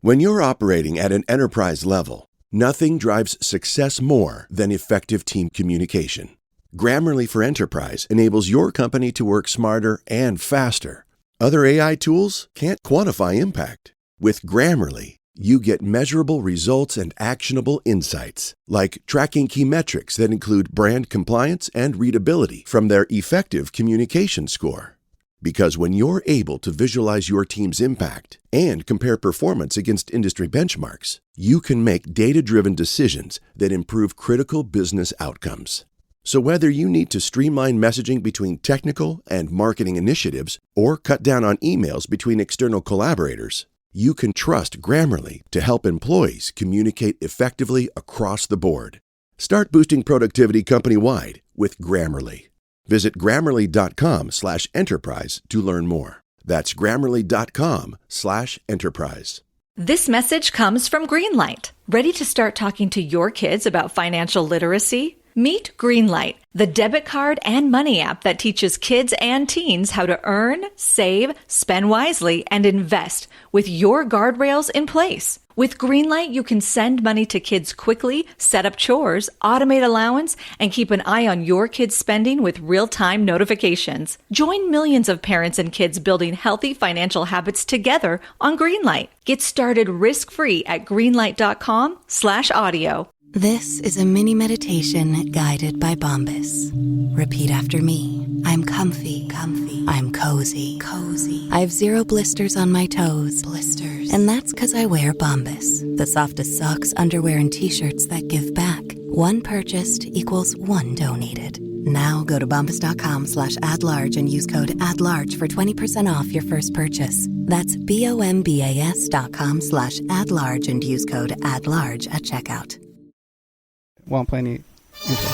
When you're operating at an enterprise level, nothing drives success more than effective team communication. Grammarly for Enterprise enables your company to work smarter and faster. Other AI tools can't quantify impact. With Grammarly, you get measurable results and actionable insights, like tracking key metrics that include brand compliance and readability from their effective communication score. Because when you're able to visualize your team's impact and compare performance against industry benchmarks, you can make data-driven decisions that improve critical business outcomes. So whether you need to streamline messaging between technical and marketing initiatives or cut down on emails between external collaborators, you can trust Grammarly to help employees communicate effectively across the board. Start boosting productivity company-wide with Grammarly. Visit Grammarly.com/enterprise to learn more. That's Grammarly.com/enterprise. This message comes from Greenlight. Ready to start talking to your kids about financial literacy? Meet Greenlight, the debit card and money app that teaches kids and teens how to earn, save, spend wisely, and invest with your guardrails in place. With Greenlight, you can send money to kids quickly, set up chores, automate allowance, and keep an eye on your kids' spending with real-time notifications. Join millions of parents and kids building healthy financial habits together on Greenlight. Get started risk-free at greenlight.com/audio. This is a mini meditation guided by Bombas. Repeat after me. I'm comfy, comfy. I'm cozy, cozy. I have 0 blisters on my toes. Blisters. And that's because I wear Bombas, the softest socks, underwear, and t-shirts that give back. One purchased equals one donated. Now go to bombas.com/add-large and use code add-large for 20% off your first purchase. That's bombas.com/add-large and use code add-large at checkout. While I'm playing the intro.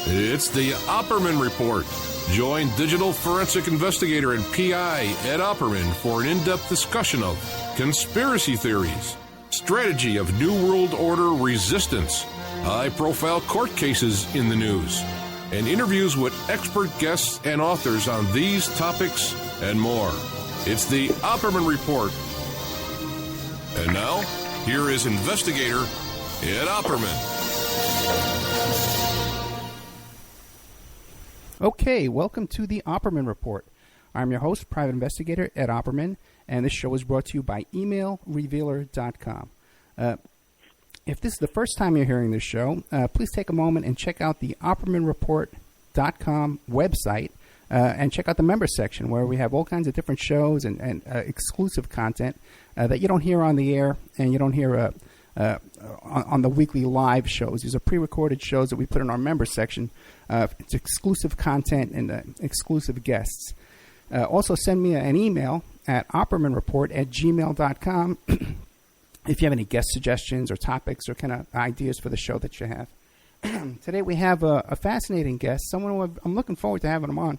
It's the Opperman Report. Join digital forensic investigator and PI Ed Opperman for an in-depth discussion of conspiracy theories, strategy of New World Order resistance, high-profile court cases in the news, and interviews with expert guests and authors on these topics and more. It's the Opperman Report. And now, here is investigator Ed Opperman. Okay, welcome to the Opperman Report. I'm your host, Private Investigator Ed Opperman, and this show is brought to you by emailrevealer.com. If this is the first time you're hearing this show, please take a moment and check out the OppermanReport.com website and check out the member section where we have all kinds of different shows and exclusive content that you don't hear on the air and you don't hear on the weekly live shows. These are pre-recorded shows that we put in our member section. It's exclusive content and exclusive guests. Also, send me an email at oppermanreport@gmail.com if you have any guest suggestions or topics or kind of ideas for the show that you have. Today we have a fascinating guest, someone who I'm looking forward to having him on.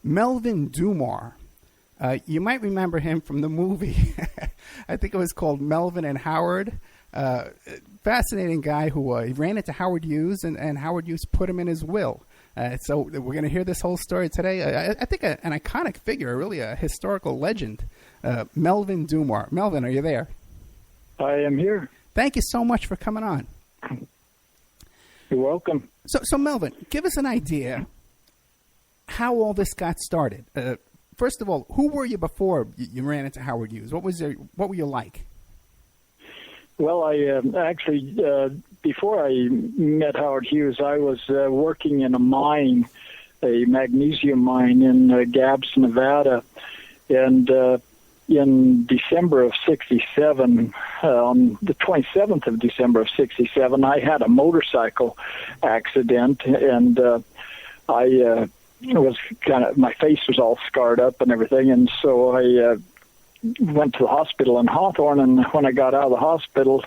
Melvin Dummar. You might remember him from the movie. I think it was called Melvin and Howard. Fascinating guy who he ran into Howard Hughes, and Howard Hughes put him in his will. So we're going to hear this whole story today. I think an iconic figure, really a historical legend, Melvin Dummar. Melvin, are you there? I am here. Thank you so much for coming on. You're welcome. So Melvin, give us an idea how all this got started. First of all, who were you before you ran into Howard Hughes? What were you like? Well, I actually, before I met Howard Hughes, I was working in a mine, a magnesium mine in Gabbs, Nevada. And in December of 67, on the 27th of December of 67, I had a motorcycle accident, and I was my face was all scarred up and everything, and so I went to the hospital in Hawthorne, and when I got out of the hospital,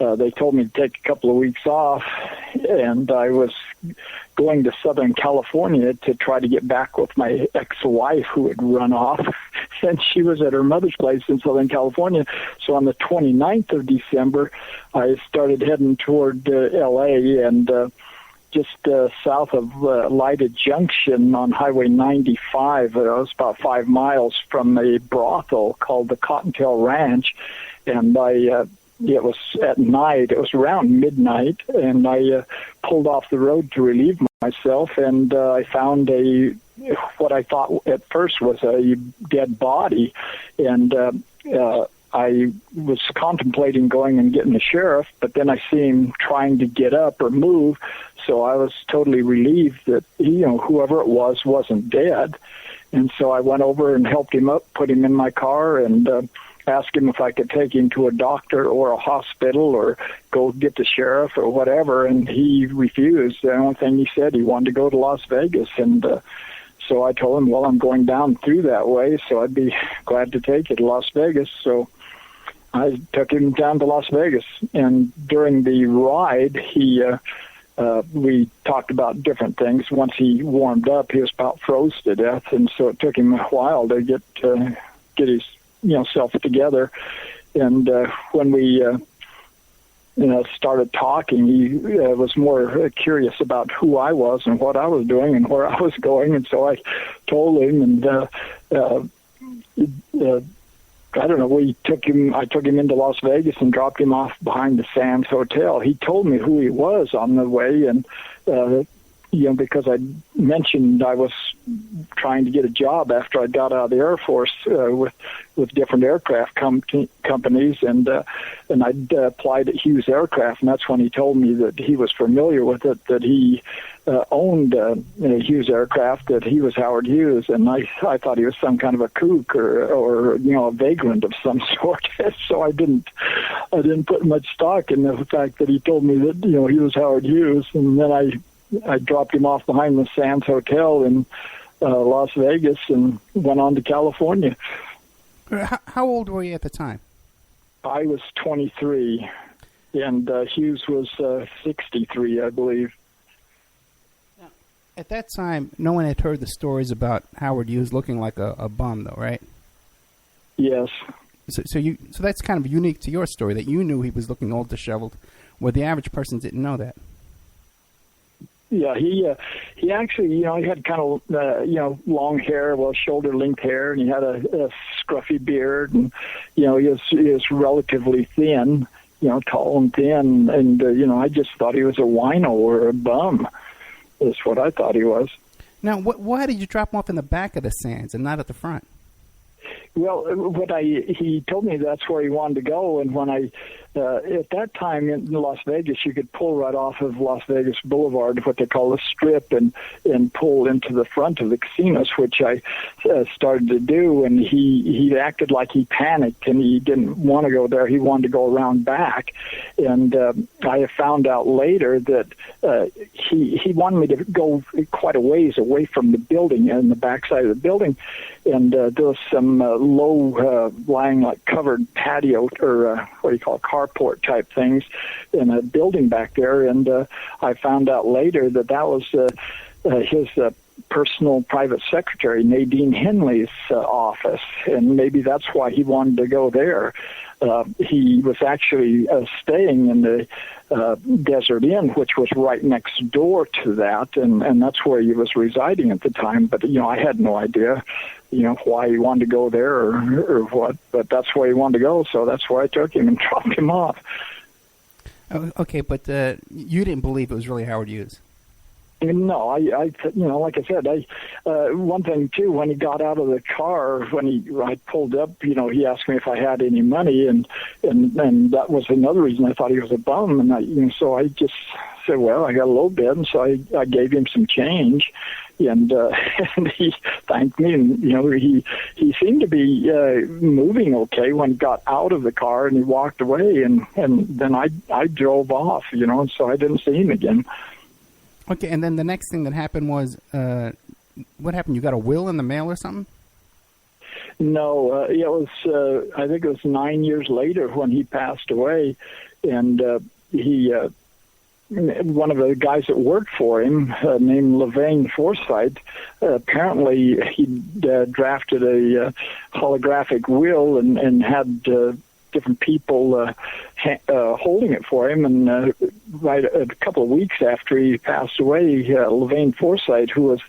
they told me to take a couple of weeks off, and I was going to Southern California to try to get back with my ex-wife who had run off, and she was at her mother's place in Southern California. So on the 29th of December, I started heading toward L.A., and just south of Lyda Junction on Highway 95. It was about 5 miles from a brothel called the Cottontail Ranch, and it was at night. It was around midnight, and I pulled off the road to relieve myself, and I found what I thought at first was a dead body, and I was contemplating going and getting the sheriff, but then I see him trying to get up or move, so I was totally relieved that whoever it was wasn't dead. And so I went over and helped him up, put him in my car, and asked him if I could take him to a doctor or a hospital or go get the sheriff or whatever, and he refused. The only thing he said, he wanted to go to Las Vegas, and so I told him, well, I'm going down through that way, so I'd be glad to take you to Las Vegas. So I took him down to Las Vegas, and during the ride, we talked about different things. Once he warmed up, he was about froze to death, and so it took him a while to get his self together. And when we started talking, he was more curious about who I was and what I was doing and where I was going. And so I told him, and I don't know, I took him into Las Vegas and dropped him off behind the Sands Hotel. He told me who he was on the way, and because I mentioned I was trying to get a job after I got out of the Air Force with different aircraft companies, and I'd applied at Hughes Aircraft, and that's when he told me that he was familiar with it, that he owned Hughes Aircraft, that he was Howard Hughes, and I thought he was some kind of a kook or a vagrant of some sort. So I didn't put much stock in the fact that he told me that he was Howard Hughes, and then I dropped him off behind the Sands Hotel in Las Vegas and went on to California. How old were you at the time? I was 23, and Hughes was 63, I believe. At that time, no one had heard the stories about Howard Hughes looking like a bum, though, right? Yes. So that's kind of unique to your story, that you knew he was looking old, disheveled, where the average person didn't know that. Yeah, he actually, he had kind of, long hair, shoulder-length hair, and he had a scruffy beard, and, he was relatively thin, tall and thin, and, I just thought he was a wino or a bum, is what I thought he was. Now, why did you drop him off in the back of the Sands and not at the front? Well, he told me that's where he wanted to go, and when at that time in Las Vegas, you could pull right off of Las Vegas Boulevard, what they call the Strip, and pull into the front of the casinos, which I started to do, and he acted like he panicked, and he didn't want to go there. He wanted to go around back, and I found out later that he wanted me to go quite a ways away from the building, and the backside of the building, and there was some low-lying, like, covered patio, or what do you call it, carport type things in a building back there, and I found out later that was his personal private secretary, Nadine Henley's office, and maybe that's why he wanted to go there. He was actually staying in the Desert Inn, which was right next door to that, and that's where he was residing at the time. But, I had no idea, why he wanted to go there or what, but that's where he wanted to go, so that's where I took him and dropped him off. Okay, but you didn't believe it was really Howard Hughes? No, I like I said, one thing too, when he got out of the car, I pulled up, he asked me if I had any money, and that was another reason I thought he was a bum, and so I just said, well, I got a little bit, and so I gave him some change, and he thanked me, and he seemed to be moving okay when he got out of the car, and he walked away, and then I drove off, and so I didn't see him again. Okay, and then the next thing that happened was, what happened? You got a will in the mail or something? No, it was, I think it was 9 years later when he passed away, and one of the guys that worked for him, named Levain Forsythe, apparently he drafted a holographic will and had different people holding it for him. And right a couple of weeks after he passed away, Levane Forsythe, who was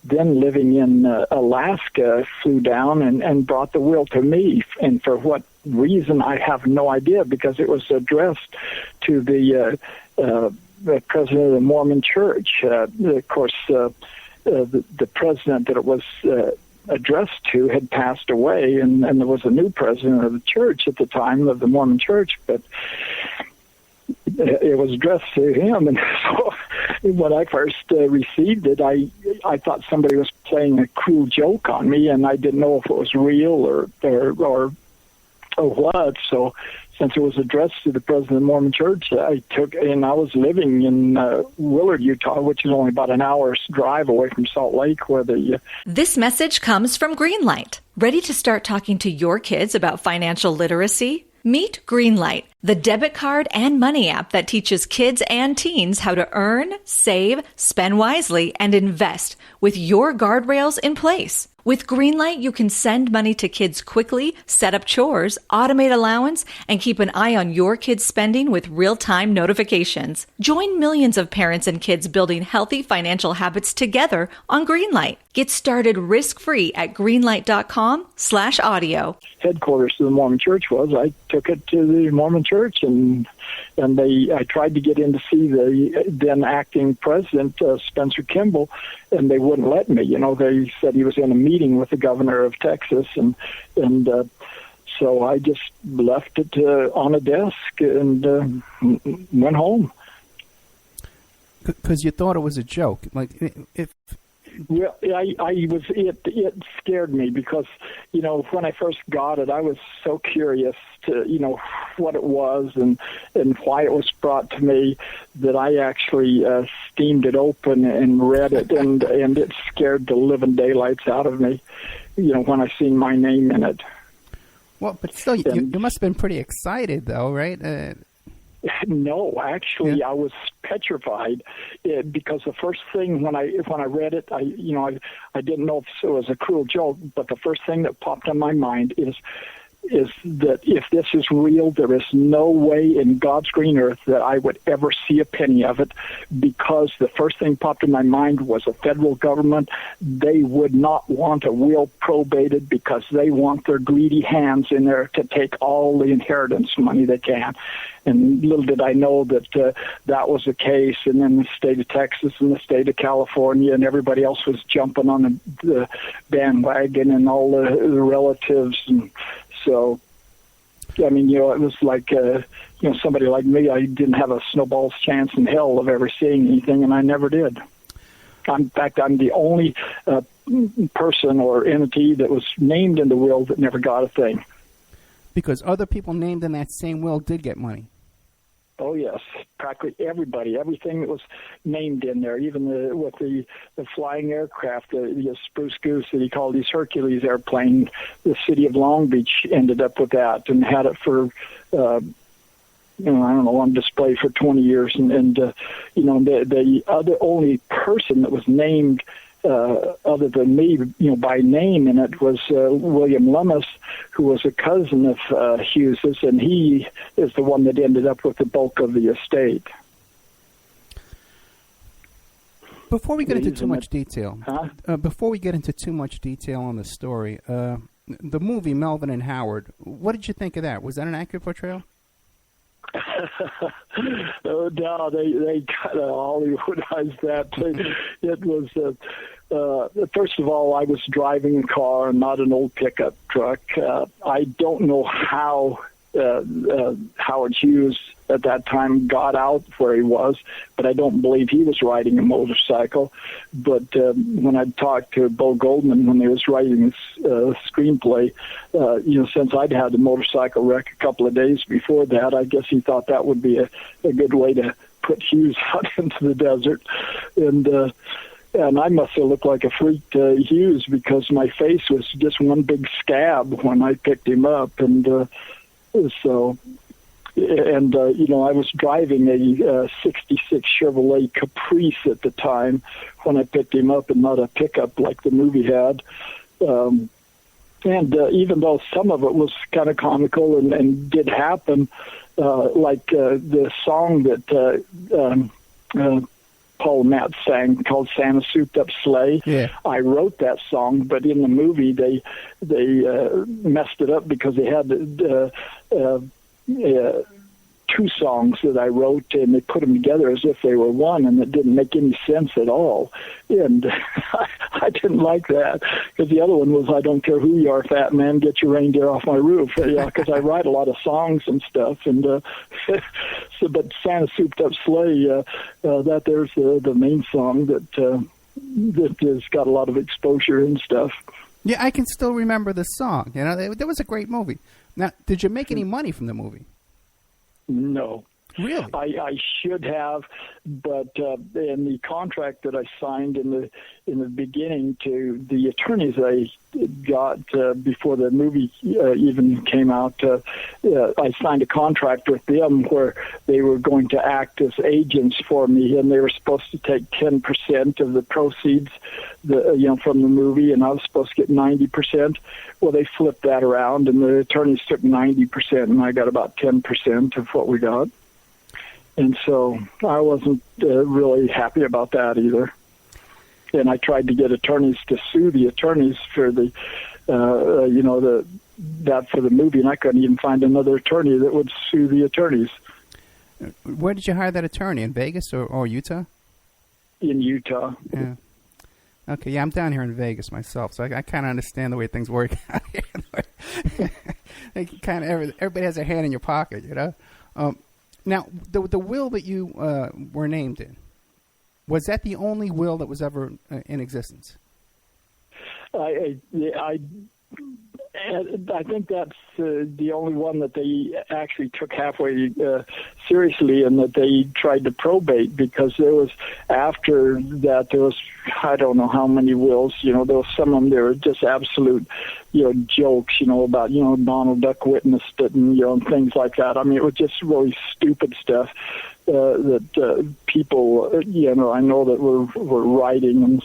then living in Alaska, flew down and brought the will to me. And for what reason, I have no idea, because it was addressed to the president of the Mormon Church. Of course, the president that it was addressed to had passed away, and there was a new president of the church at the time, of the Mormon Church, but it was addressed to him. And so when I first received it, I thought somebody was playing a cruel joke on me, and I didn't know if it was real or what. So since it was addressed to the president of the Mormon Church, I took, and I was living in Willard, Utah, which is only about an hour's drive away from Salt Lake, where the... This message comes from Greenlight. Ready to start talking to your kids about financial literacy? Meet Greenlight, the debit card and money app that teaches kids and teens how to earn, save, spend wisely, and invest with your guardrails in place. With Greenlight, you can send money to kids quickly, set up chores, automate allowance, and keep an eye on your kids' spending with real-time notifications. Join millions of parents and kids building healthy financial habits together on Greenlight. Get started risk-free at greenlight.com/audio. Headquarters of the Mormon Church was, I took it to the Mormon Church, and I tried to get in to see the then acting president, Spencer Kimball, and they wouldn't let me. You know, they said he was in a meeting with the governor of Texas, and so I just left it on a desk and went home. Because you thought it was a joke, like if. Well, it scared me because, you know, when I first got it, I was so curious to, you know, what it was and why it was brought to me that I actually steamed it open and read it, and it scared the living daylights out of me, you know, when I seen my name in it. Well, but still, you must have been pretty excited, though, right? No, actually, yeah. I was petrified because the first thing when I read it, I didn't know if it was a cruel joke, but the first thing that popped in my mind is that if this is real, there is no way in God's green earth that I would ever see a penny of it, because the first thing popped in my mind was the federal government. They would not want a will probated because they want their greedy hands in there to take all the inheritance money they can. And little did I know that that was the case. And then the state of Texas and the state of California and everybody else was jumping on the bandwagon, and all the relatives. And so, I mean, you know, it was like, you know, somebody like me, I didn't have a snowball's chance in hell of ever seeing anything, and I never did. In fact, I'm the only person or entity that was named in the will that never got a thing. Because other people named in that same will did get money. Oh, yes. Practically everybody, everything that was named in there, even with the flying aircraft, the Spruce Goose that he called his Hercules airplane, the city of Long Beach ended up with that and had it for, I don't know, on display for 20 years. And you know, the other only person that was named other than me, you know, by name in it was William Lummis, who was a cousin of Hughes's, and he is the one that ended up with the bulk of the estate. Before we get into too much detail, on the story, the movie Melvin and Howard, what did you think of that? Was that an accurate portrayal? No, they kind of Hollywoodized that. It was, first of all, I was driving a car and not an old pickup truck. I don't know how Howard Hughes at that time got out where he was, but I don't believe he was riding a motorcycle. But when I talked to Bo Goldman when he was writing his screenplay, you know, since I'd had a motorcycle wreck a couple of days before that, I guess he thought that would be a good way to put Hughes out into the desert. And I must have looked like a freak to Hughes because my face was just one big scab when I picked him up. And so... And, you know, I was driving a 66 Chevrolet Caprice at the time when I picked him up, and not a pickup like the movie had. And even though some of it was kind of comical and did happen, like the song that Paul and Matt sang called "Santa's Souped Up Sleigh." Yeah. I wrote that song, but in the movie they messed it up because they had two songs that I wrote, and they put them together as if they were one, and it didn't make any sense at all. And I didn't like that, because the other one was "I don't care who you are, fat man, get your reindeer off my roof." Because I write a lot of songs and stuff, and but "Santa's Souped Up Sleigh," that there's the main song that has got a lot of exposure and stuff. Yeah, I can still remember the song. You know, that was a great movie. Now, did you make any money from the movie? No. Really? I should have, but in the contract that I signed in the beginning to the attorneys I got before the movie even came out, I signed a contract with them where they were going to act as agents for me, and they were supposed to take 10% of the proceeds, from the movie, and I was supposed to get 90%. Well, they flipped that around, and the attorneys took 90%, and I got about 10% of what we got. And so I wasn't really happy about that either. And I tried to get attorneys to sue the attorneys for that for the movie, and I couldn't even find another attorney that would sue the attorneys. Where did you hire that attorney? In Vegas or Utah? In Utah. Yeah. Okay, yeah, I'm down here in Vegas myself, so I kind of understand the way things work out here. Everybody has their hand in your pocket, you know. Now, the will that you were named in, was that the only will that was ever in existence? I think that's the only one that they actually took halfway seriously, and that they tried to probate, because there was, after that, there was, I don't know how many wills, there was some of them, they were just absolute, jokes, about, Donald Duck witnessed it, and, things like that. I mean, it was just really stupid stuff that people, I know that were writing, and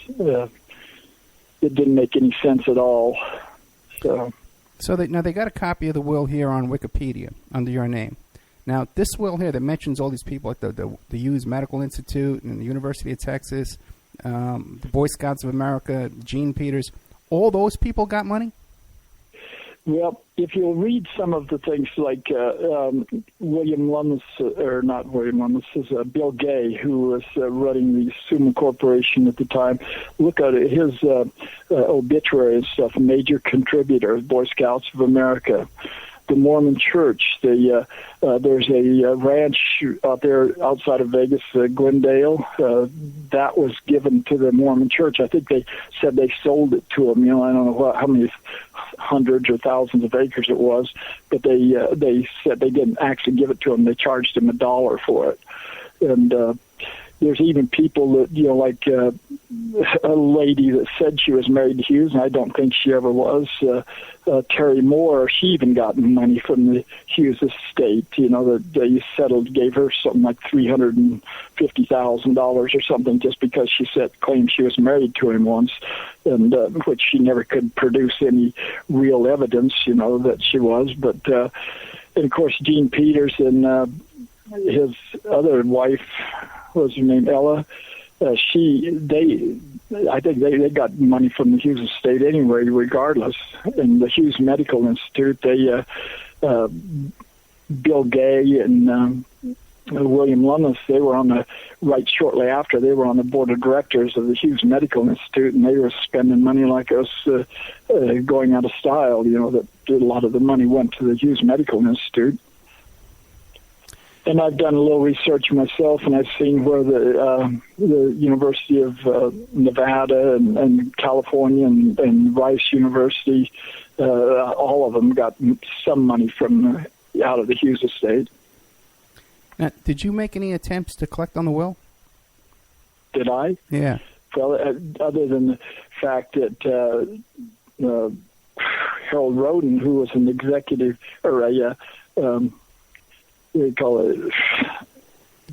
it didn't make any sense at all. So they got a copy of the will here on Wikipedia under your name. Now, this will here that mentions all these people, like the Hughes Medical Institute and the University of Texas, the Boy Scouts of America, Gene Peters, all those people got money? Well, if you'll read some of the things like William Lummis, or not William Lummis, is Bill Gay, who was running the Summa Corporation at the time, look at his obituary and stuff, major contributor, Boy Scouts of America. The Mormon Church, there's a ranch out there outside of Vegas, Glendale, that was given to the Mormon Church. I think they said they sold it to them. I don't know how many hundreds or thousands of acres it was, but they said they didn't actually give it to them. They charged them $1 for it. And there's even people that, like a lady that said she was married to Hughes, and I don't think she ever was. Terry Moore, she even got money from the Hughes estate, that they settled, gave her something like $350,000 or something, just because she claimed she was married to him once, and which she never could produce any real evidence, that she was. But, and of course, Gene Peters and his other wife, what was her name, Ella, I think they got money from the Hughes estate anyway, regardless. And the Hughes Medical Institute, Bill Gay and William Lummis, they were right shortly after, they were on the board of directors of the Hughes Medical Institute, and they were spending money like us, going out of style, that a lot of the money went to the Hughes Medical Institute. And I've done a little research myself, and I've seen where the University of Nevada and California and Rice University, all of them got some money from out of the Hughes estate. Now, did you make any attempts to collect on the will? Did I? Yeah. Well, other than the fact that Harold Roden, who was an executive, or we call it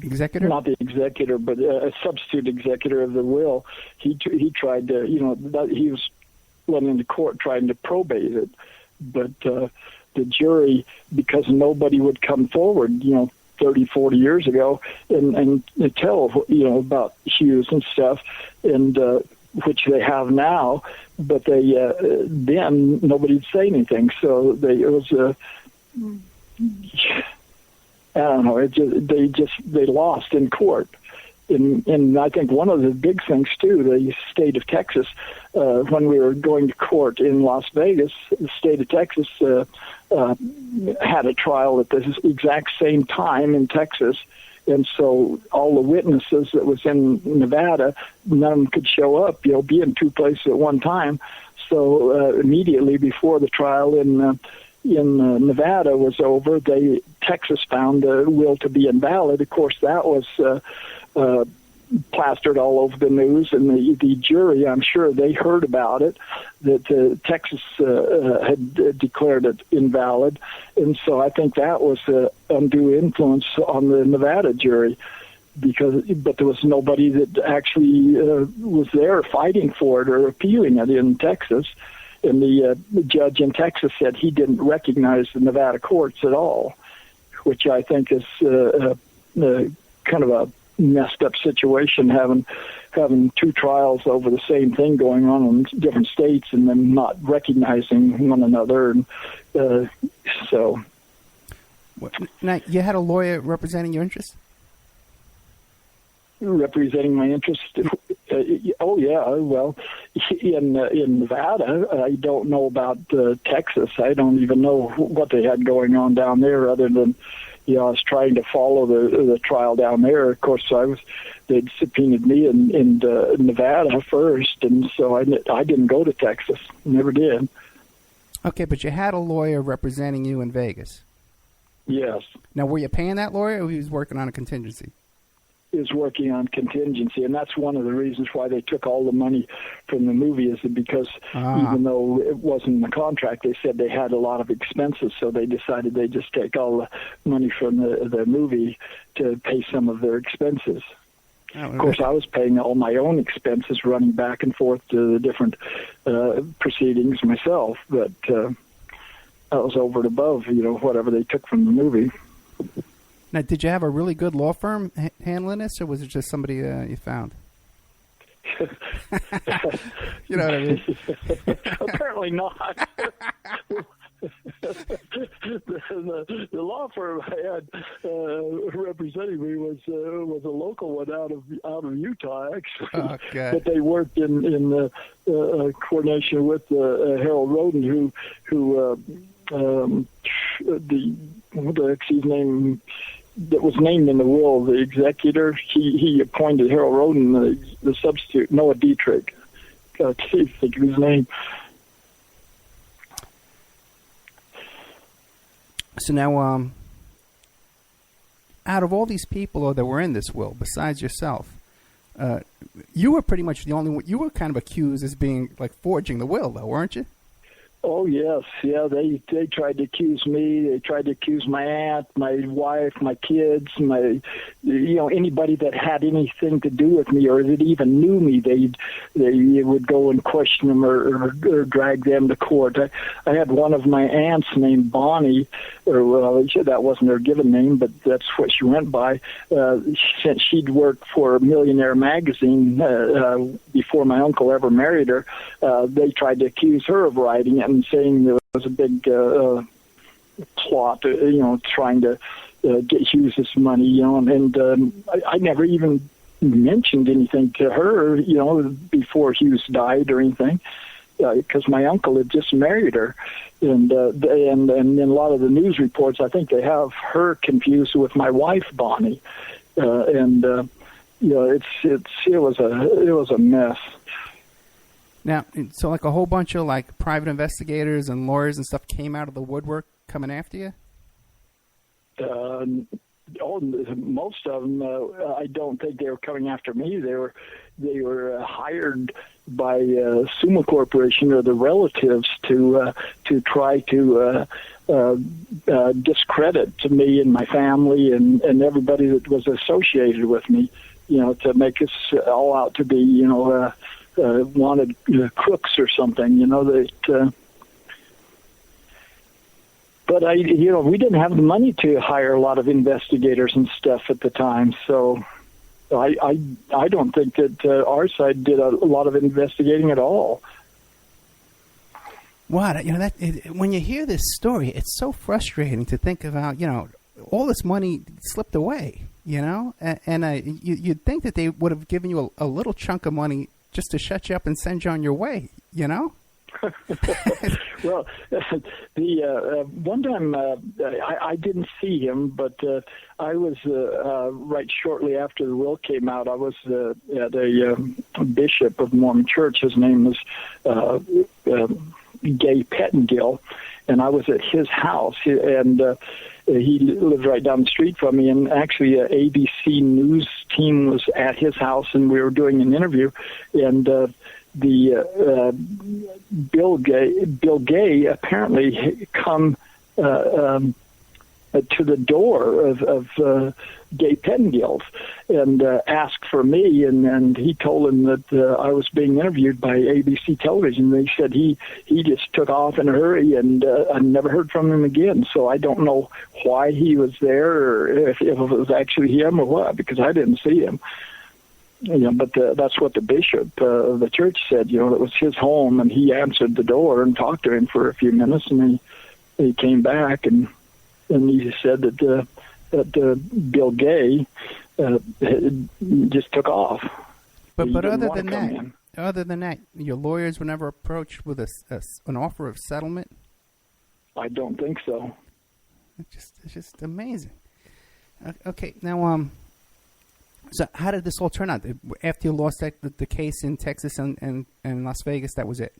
executor, not the executor, but a substitute executor of the will. He tried to, he was went into court trying to probate it. But the jury, because nobody would come forward, 30, 40 years ago and tell, about Hughes and stuff, and which they have now, but they then nobody'd say anything. So it was I don't know. They lost in court. And I think one of the big things, too, the state of Texas, when we were going to court in Las Vegas, the state of Texas had a trial at the exact same time in Texas. And so all the witnesses that was in Nevada, none of them could show up, be in two places at one time. So immediately before the trial in Nevada was over, Texas found the will to be invalid. Of course, that was plastered all over the news, and the jury, I'm sure they heard about it, that Texas had declared it invalid, and so I think that was undue influence on the Nevada jury, but there was nobody that actually was there fighting for it or appealing it in Texas, and the judge in Texas said he didn't recognize the Nevada courts at all, which I think is kind of a messed up situation, having two trials over the same thing going on in different states and then not recognizing one another. And so, now, you had a lawyer representing your interests? Representing my interest? Oh yeah. Well, in Nevada, I don't know about Texas. I don't even know what they had going on down there, other than I was trying to follow the trial down there. Of course, they'd subpoenaed me in Nevada first, and so I didn't go to Texas. Never did. Okay, but you had a lawyer representing you in Vegas. Yes. Now, were you paying that lawyer, or he was working on a contingency? Is working on contingency, and that's one of the reasons why they took all the money from the movie, is because even though it wasn't in the contract, they said they had a lot of expenses, so they decided they'd just take all the money from the movie to pay some of their expenses. Of course, I was paying all my own expenses, running back and forth to the different proceedings myself, but that was over and above, whatever they took from the movie. Now, did you have a really good law firm handling this, or was it just somebody you found? You know what I mean? Apparently not. The law firm I had representing me was a local one out of Utah, actually. Oh, God. But they worked in coordination with Harold Roden, who what's his name? That was named in the will, the executor. He appointed Harold Roden the substitute, Noah Dietrich. I can't think of his name. So now, out of all these people that were in this will, besides yourself, you were pretty much the only one. You were kind of accused as being like forging the will, though, weren't you? Oh, yes. Yeah, they tried to accuse me. They tried to accuse my aunt, my wife, my kids, anybody that had anything to do with me or that even knew me. They would go and question them or drag them to court. I had one of my aunts named Bonnie, that wasn't her given name, but that's what she went by. Since she'd worked for Millionaire Magazine before my uncle ever married her, they tried to accuse her of writing it, and saying there was a big plot, trying to get Hughes' money, and I never even mentioned anything to her, before Hughes died or anything, because my uncle had just married her, and in a lot of the news reports, I think they have her confused with my wife, Bonnie, it was a mess. Now, so like a whole bunch of like private investigators and lawyers and stuff came out of the woodwork coming after you? Most of them, I don't think they were coming after me. They were hired by Summa Corporation or the relatives to try to discredit me and my family and everybody that was associated with me. To make us all out to be wanted crooks or something, that. But we didn't have the money to hire a lot of investigators and stuff at the time, so I don't think that our side did a lot of investigating at all. What when you hear this story, it's so frustrating to think about. All this money slipped away. And you'd think that they would have given you a little chunk of money just to shut you up and send you on your way. Well, the one time I didn't see him, but I was right shortly after the will came out. I was at a bishop of Mormon Church. His name was Gay Pettengill, and I was at his house, and he lived right down the street from me. And actually, an ABC News team was at his house, and we were doing an interview, and the Bill Gay apparently come to the door of Gay Pettingill's and asked for me, and he told him that I was being interviewed by ABC television. They said he just took off in a hurry, and I never heard from him again. So I don't know why he was there, or if it was actually him or what, because I didn't see him. But that's what the bishop of the church said. It was his home, and he answered the door and talked to him for a few minutes, and he came back, and he said that Bill Gay just took off. But other than that, your lawyers were never approached with an offer of settlement? I don't think so. It's just amazing. Okay, now so how did this all turn out? After you lost the case in Texas and Las Vegas, that was it?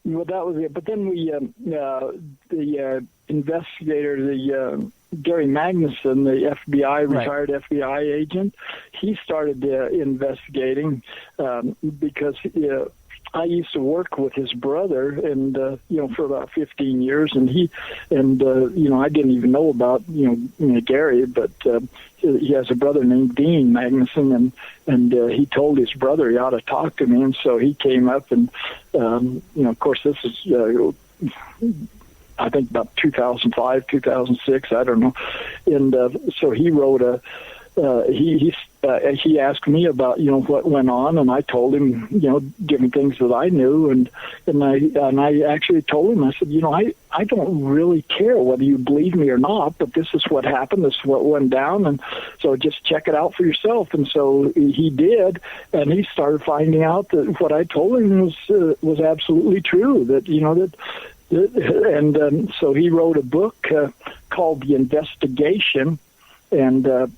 Well, that was it. But then the investigator, Gary Magnuson, the FBI, retired FBI agent, he started investigating because I used to work with his brother, and for about 15 years, and I didn't even know about Gary, but he has a brother named Dean Magnuson, and he told his brother he ought to talk to me, and so he came up, and of course this is I think about 2005, 2006, I don't know, and so he wrote he asked me about what went on, and I told him different things that I knew, and I actually told him, I said, I don't really care whether you believe me or not, but this is what happened, this is what went down, and so just check it out for yourself. And so he did, and he started finding out that what I told him was absolutely true, and so he wrote a book called The Investigation, and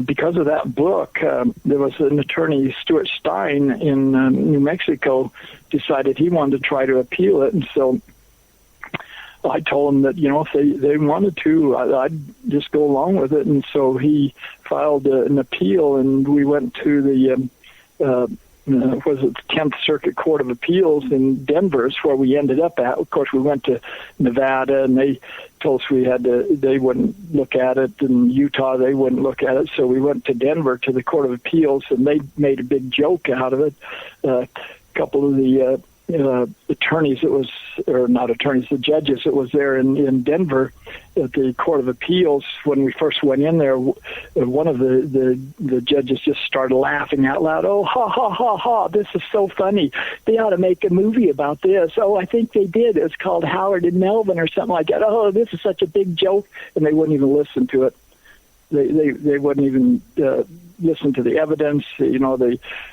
because of that book, there was an attorney, Stuart Stein, in New Mexico, decided he wanted to try to appeal it. And so I told him that, if they wanted to, I'd just go along with it. And so he filed an appeal, and we went to the was it the 10th Circuit Court of Appeals in Denver is where we ended up at. Of course, we went to Nevada, and they told us they wouldn't look at it. In Utah, they wouldn't look at it. So we went to Denver to the Court of Appeals, and they made a big joke out of it. A couple of the attorneys the judges that was there in Denver at the Court of Appeals, when we first went in there, one of the judges just started laughing out loud. Oh, ha, ha, ha, ha, this is so funny. They ought to make a movie about this. Oh, I think they did. It's called Howard and Melvin or something like that. Oh, this is such a big joke. And they wouldn't even listen to it. They wouldn't even listen to the evidence,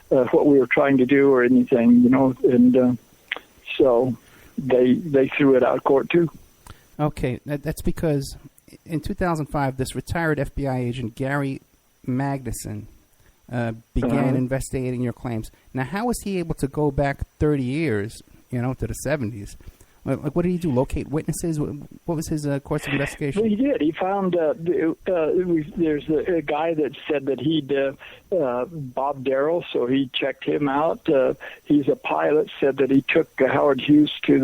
what we were trying to do or anything, and so they threw it out of court too. Okay, that's because in 2005, this retired FBI agent, Gary Magnuson, began investigating your claims. Now, how was he able to go back 30 years, to the 70s, Like, what did he do? Locate witnesses? What was his course of investigation? Well, he did. He found there's a guy that said that he'd Bob Darrell, so he checked him out. He's a pilot. Said that he took Howard Hughes to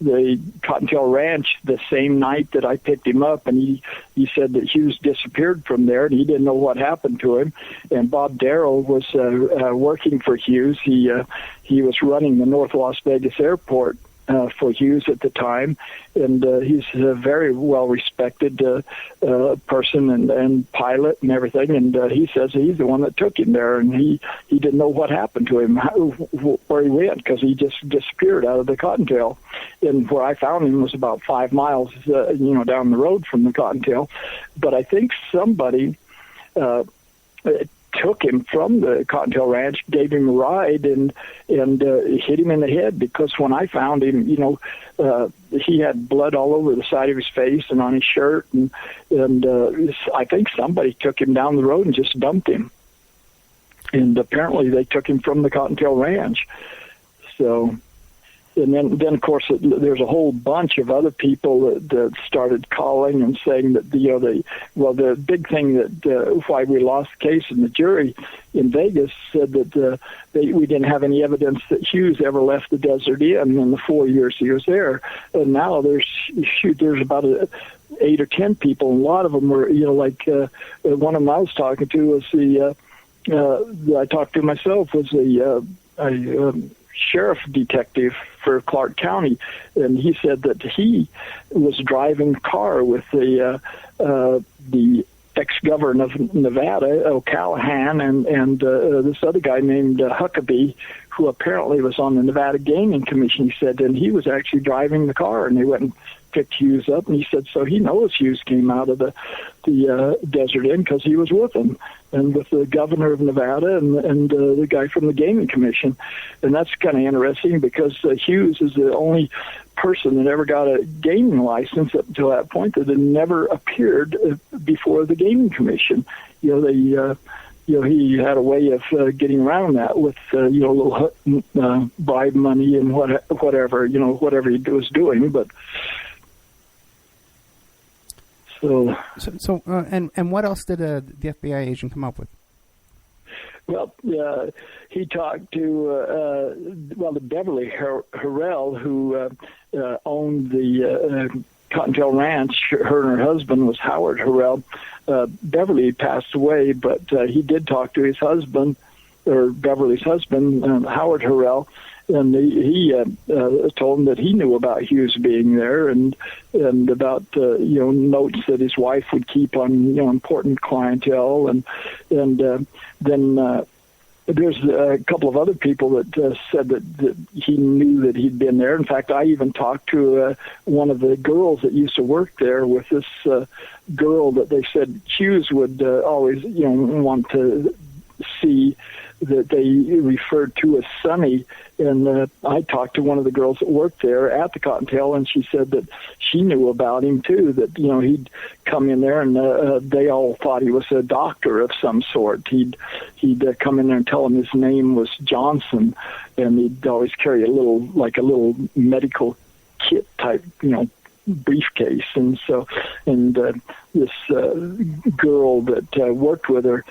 the Cottontail Ranch the same night that I picked him up, and he said that Hughes disappeared from there, and he didn't know what happened to him. And Bob Darrell was working for Hughes. He was running the North Las Vegas Airport for Hughes at the time, and he's a very well-respected person and pilot and everything, and he says he's the one that took him there, and he didn't know what happened to him, where he went, because he just disappeared out of the Cottontail. And where I found him was about 5 miles, down the road from the Cottontail. But I think somebody took him from the Cottontail Ranch, gave him a ride, and hit him in the head, because when I found him, he had blood all over the side of his face and on his shirt, and I think somebody took him down the road and just dumped him. And apparently they took him from the Cottontail Ranch. So, and then of course there's a whole bunch of other people that started calling and saying that the big thing that why we lost the case in the jury in Vegas said that we didn't have any evidence that Hughes ever left the Desert Inn in the 4 years he was there. And now there's about 8 or 10 people, and a lot of them were one of them I was talking to was that I talked to myself was a sheriff detective for Clark County, and he said that he was driving a car with the ex-governor of Nevada, O'Callahan, and this other guy named Huckabee, who apparently was on the Nevada Gaming Commission, he said, and he was actually driving the car, and they went and picked Hughes up, and he said, so he knows Hughes came out of the Desert Inn because he was with him, and with the governor of Nevada and the guy from the Gaming Commission. And that's kind of interesting, because Hughes is the only person that ever got a gaming license up until that point that had never appeared before the Gaming Commission. He had a way of getting around that with little bribe money and whatever he was doing, but. So, and what else did the FBI agent come up with? Well, he talked to the Beverly Harrell, who owned the Cottontail Ranch. Her and her husband was Howard Harrell. Beverly passed away, but he did talk to his husband, or Beverly's husband, Howard Harrell. And he told him that he knew about Hughes being there, and about notes that his wife would keep on important clientele, and then there's a couple of other people that said that he knew that he'd been there. In fact, I even talked to one of the girls that used to work there with this girl that they said Hughes would always want to see, that they referred to as Sonny. And I talked to one of the girls that worked there at the Cottontail, and she said that she knew about him too, that he'd come in there, and they all thought he was a doctor of some sort. He'd come in there and tell them his name was Johnson, and he'd always carry a little medical kit type briefcase. And so this girl that worked with her,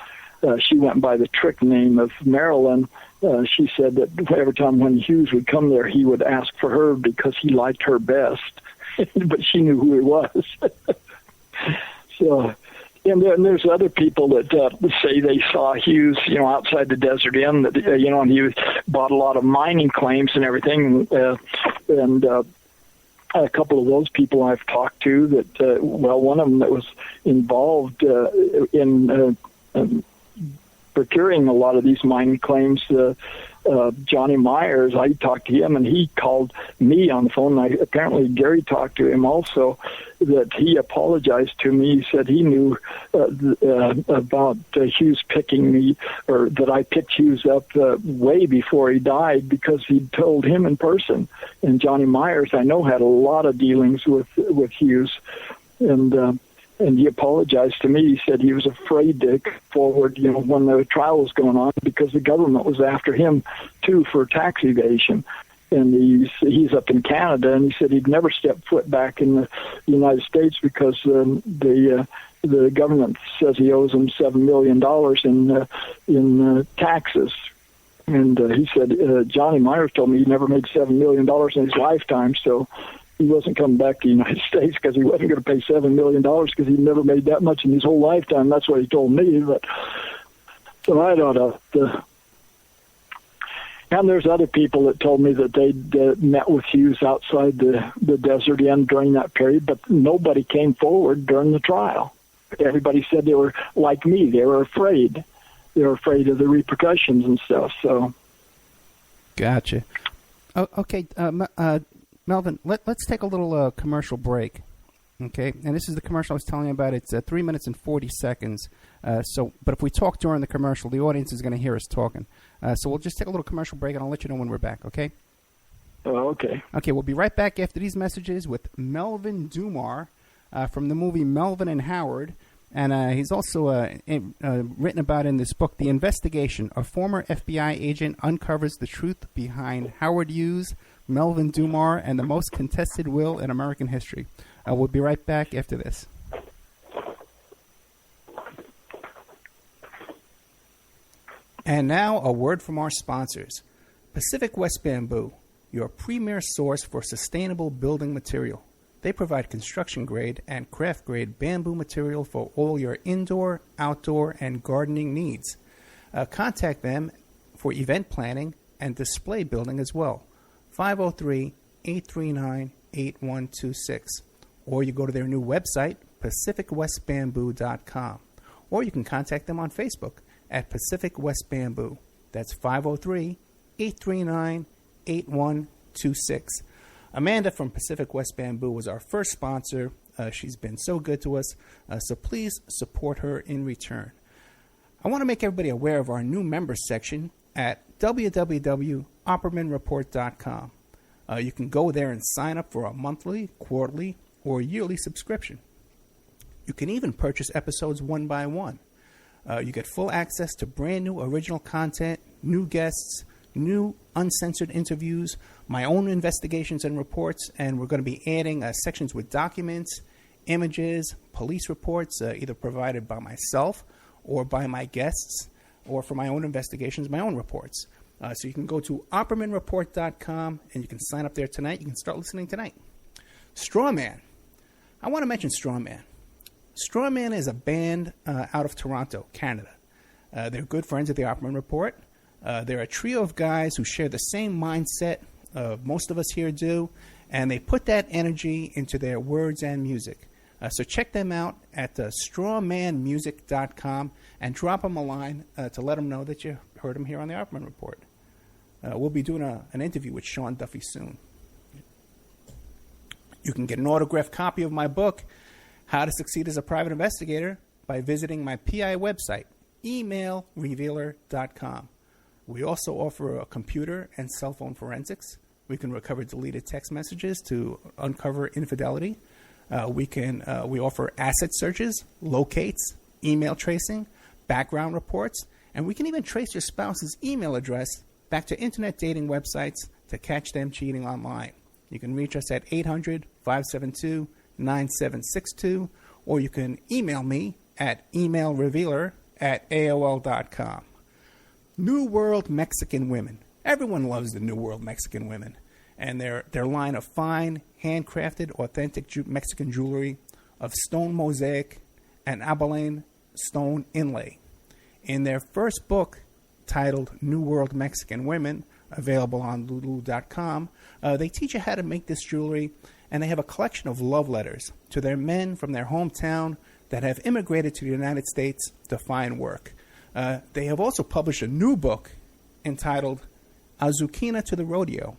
she went by the trick name of Marilyn. She said that every time when Hughes would come there, he would ask for her because he liked her best, but she knew who he was. So, and there's other people that say they saw Hughes, outside the Desert Inn, that, and he bought a lot of mining claims and everything. And a couple of those people I've talked to that, one of them that was involved in procuring a lot of these mining claims, Johnny Myers, I talked to him, and he called me on the phone. Apparently Gary talked to him also, that he apologized to me. He said he knew about Hughes picking me, or that I picked Hughes up way before he died, because he'd told him in person. And Johnny Myers, I know, had a lot of dealings with Hughes, and he apologized to me. He said he was afraid to come forward, when the trial was going on, because the government was after him too for tax evasion. and he's up in Canada, and he said he'd never step foot back in the United States because the government says he owes him $7 million in taxes. And he said, Johnny Myers told me he never made $7 million in his lifetime, so he wasn't coming back to the United States because he wasn't going to pay $7 million because he never made that much in his whole lifetime. That's what he told me. But so I don't know. And there's other people that told me that they'd met with Hughes outside the Desert Inn during that period, but nobody came forward during the trial. Everybody said they were like me. They were afraid. They were afraid of the repercussions and stuff. So, gotcha. Okay, Melvin, let's take a little commercial break. Okay, and this is the commercial I was telling you about. It's 3 minutes and 40 seconds. But if we talk during the commercial, the audience is going to hear us talking. So we'll just take a little commercial break, and I'll let you know when we're back. Okay? Okay. Okay, we'll be right back after these messages with Melvin Dummar from the movie Melvin and Howard. And he's also written about in this book, The Investigation. A former FBI agent uncovers the truth behind Howard Hughes, Melvin Dummar, and the most contested will in American history. We'll be right back after this. And now a word from our sponsors. Pacific West Bamboo, your premier source for sustainable building material. They provide construction-grade and craft-grade bamboo material for all your indoor, outdoor, and gardening needs. Contact them for event planning and display building as well. 503-839-8126. Or you go to their new website, pacificwestbamboo.com. Or you can contact them on Facebook at Pacific West Bamboo. That's 503-839-8126. Amanda from Pacific West Bamboo was our first sponsor. She's been so good to us, so please support her in return. I want to make everybody aware of our new members section at www.oppermanreport.com. You can go there and sign up for a monthly, quarterly, or yearly subscription. You can even purchase episodes one by one. You get full access to brand new original content, new guests, new uncensored interviews, my own investigations and reports, and we're going to be adding sections with documents, images, police reports, either provided by myself or by my guests, or for my own investigations, my own reports. So you can go to oppermanreport.com and you can sign up there tonight. You can start listening tonight. Strawman. I want to mention Strawman. Strawman is a band out of Toronto, Canada. They're good friends at the Opperman Report. They're a trio of guys who share the same mindset most of us here do, and they put that energy into their words and music. So check them out at strawmanmusic.com and drop them a line to let them know that you heard them here on the Opperman Report. We'll be doing an interview with Sean Duffy soon. You can get an autographed copy of my book, How to Succeed as a Private Investigator, by visiting my PI website, emailrevealer.com. We also offer a computer and cell phone forensics. We can recover deleted text messages to uncover infidelity. We offer asset searches, locates, email tracing, background reports, and we can even trace your spouse's email address back to internet dating websites to catch them cheating online. You can reach us at 800-572-9762, or you can email me at emailrevealer@aol.com. New World Mexican Women. Everyone loves the New World Mexican Women, and their line of fine, handcrafted, authentic Mexican jewelry of stone mosaic and abalone stone inlay. In their first book, titled New World Mexican Women, available on lulu.com, they teach you how to make this jewelry, and they have a collection of love letters to their men from their hometown that have immigrated to the United States to find work. They have also published a new book entitled Azuquina to the Rodeo.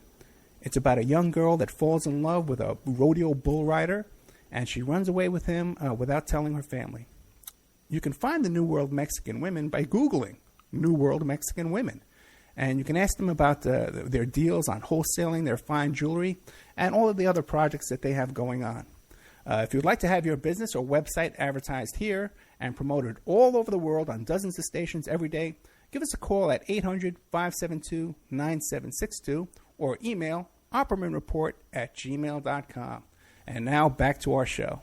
It's about a young girl that falls in love with a rodeo bull rider, and she runs away with him without telling her family. You can find the New World Mexican Women by Googling New World Mexican Women. And you can ask them about their deals on wholesaling their fine jewelry and all of the other projects that they have going on. If you'd like to have your business or website advertised here and promoted all over the world on dozens of stations every day, give us a call at 800-572-9762 or email oppermanreport@gmail.com. And now back to our show.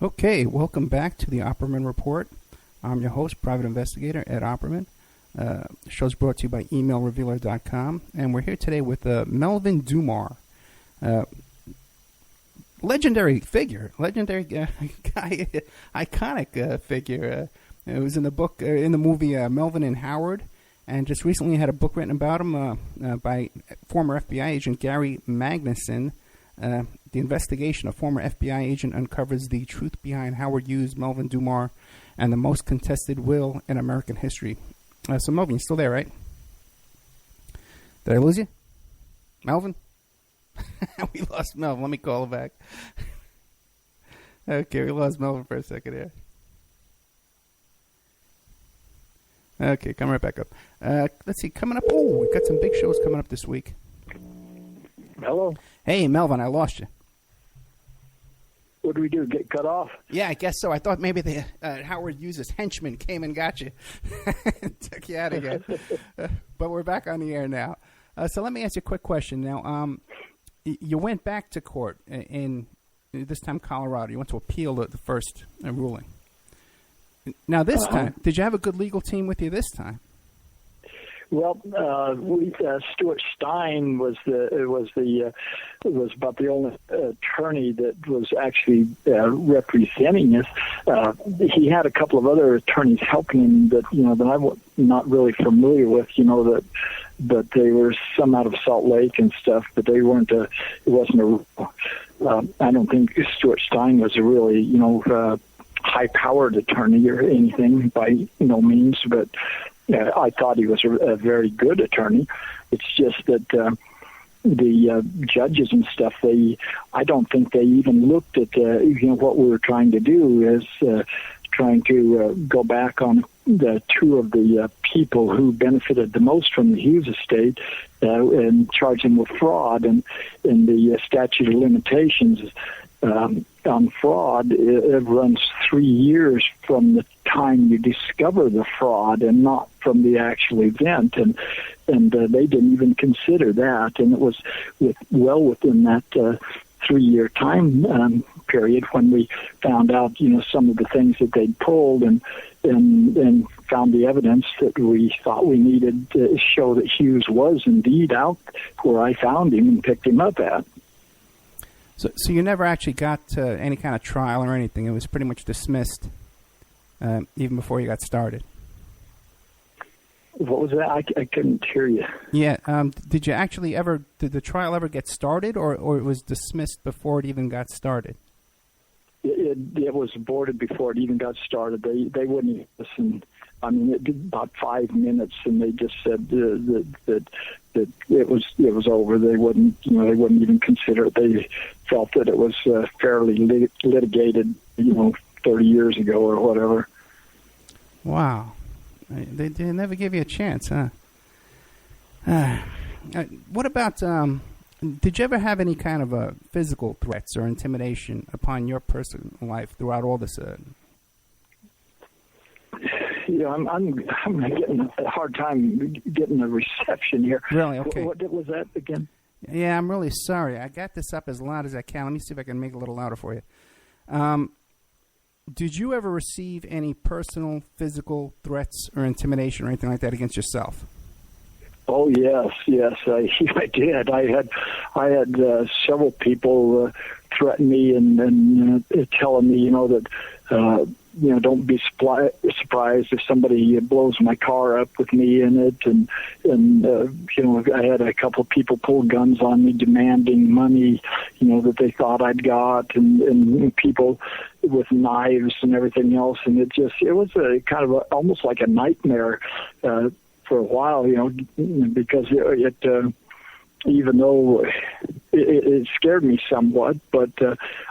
Okay, welcome back to the Opperman Report. I'm your host, Private Investigator Ed Opperman. The show's brought to you by emailrevealer.com, and we're here today with Melvin Dummar, legendary figure, legendary guy, iconic figure. It was in the book, in the movie Melvin and Howard, and just recently had a book written about him by former FBI agent Gary Magnuson. The investigation of former FBI agent uncovers the truth behind Howard Hughes, Melvin Dummar, and the most contested will in American history. So, Melvin, you're still there, right? Did I lose you? Melvin? We lost Melvin. Let me call him back. Okay, we lost Melvin for a second here. Okay, come right back up. Let's see, coming up. Oh, we've got some big shows coming up this week. Hello. Hey, Melvin, I lost you. What do we do? Get cut off? Yeah, I guess so. I thought maybe the Howard Hughes' henchman came and got you. Took you out again. But we're back on the air now. So let me ask you a quick question. Now, you went back to court in this time Colorado. You went to appeal the first ruling. Now, this time, did you have a good legal team with you this time? Well, Stuart Stein was about the only attorney that was actually representing us. He had a couple of other attorneys helping him that I'm not really familiar with. But they were some out of Salt Lake and stuff. But they weren't. It wasn't I don't think Stuart Stein was a really high-powered attorney or anything by no means, but. I thought he was a very good attorney. It's just that the judges and stuff, I don't think they even looked at what we were trying to do is trying to go back on the two of the people who benefited the most from the Hughes estate and charge them with fraud, and in the statute of limitations on fraud, it runs 3 years from the time you discover the fraud and not from the actual event, and they didn't even consider that, and it was well within that 3-year time period when we found out some of the things that they'd pulled and found the evidence that we thought we needed to show that Hughes was indeed out where I found him and picked him up at. So you never actually got any kind of trial or anything. It was pretty much dismissed even before you got started. What was that? I couldn't hear you. Yeah. Did the trial ever get started, or it was dismissed before it even got started? It was aborted before it even got started. They wouldn't listen. I mean, it did about 5 minutes, and they just said that it was over. They wouldn't even consider it. They felt that it was fairly litigated, 30 years ago or whatever. Wow, they never gave you a chance, huh? What about? Did you ever have any kind of physical threats or intimidation upon your personal life throughout all this? I'm getting a hard time getting a reception here. Really? Okay. What was that again? Yeah, I'm really sorry. I got this up as loud as I can. Let me see if I can make it a little louder for you. Did you ever receive any personal, physical threats or intimidation or anything like that against yourself? Oh yes, I did. I had several people threaten me and telling me, that don't be surprised if somebody blows my car up with me in it, and I had a couple of people pull guns on me demanding money, that they thought I'd got, and people with knives and everything else, and it was a kind of almost like a nightmare for a while, because it even though it scared me somewhat, but